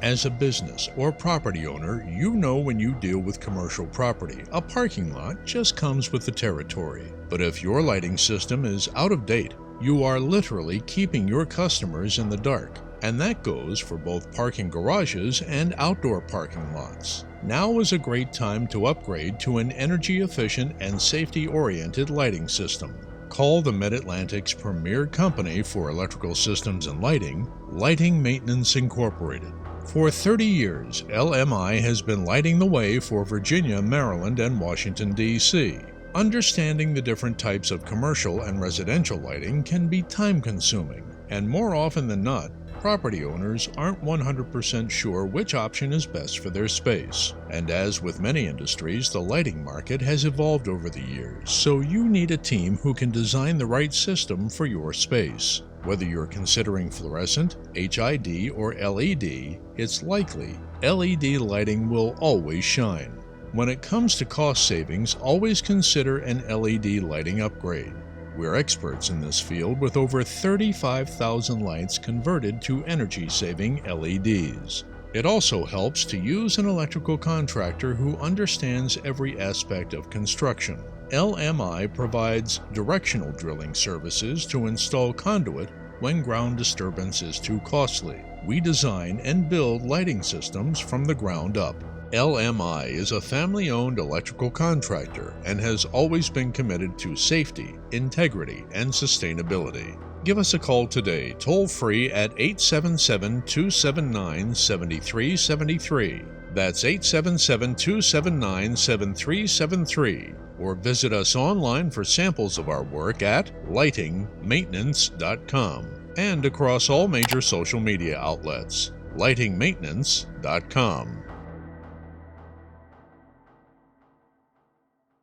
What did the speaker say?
As a business or property owner, you know when you deal with commercial property, a parking lot just comes with the territory. But if your lighting system is out of date, you are literally keeping your customers in the dark. And that goes for both parking garages and outdoor parking lots. Now is a great time to upgrade to an energy-efficient and safety-oriented lighting system. Call the Mid-Atlantic's premier company for electrical systems and lighting, Lighting Maintenance Incorporated. For 30 years, LMI has been lighting the way for Virginia, Maryland, and Washington, D.C. Understanding the different types of commercial and residential lighting can be time-consuming, and more often than not, property owners aren't 100% sure which option is best for their space. And as with many industries, the lighting market has evolved over the years, so you need a team who can design the right system for your space. Whether you're considering fluorescent, HID, or LED, it's likely LED lighting will always shine. When it comes to cost savings, always consider an LED lighting upgrade. We're experts in this field with over 35,000 lights converted to energy-saving LEDs. It also helps to use an electrical contractor who understands every aspect of construction. LMI provides directional drilling services to install conduit when ground disturbance is too costly. We design and build lighting systems from the ground up. LMI is a family-owned electrical contractor and has always been committed to safety, integrity, and sustainability. Give us a call today, toll-free at 877-279-7373. That's 877-279-7373. Or visit us online for samples of our work at lightingmaintenance.com and across all major social media outlets. lightingmaintenance.com.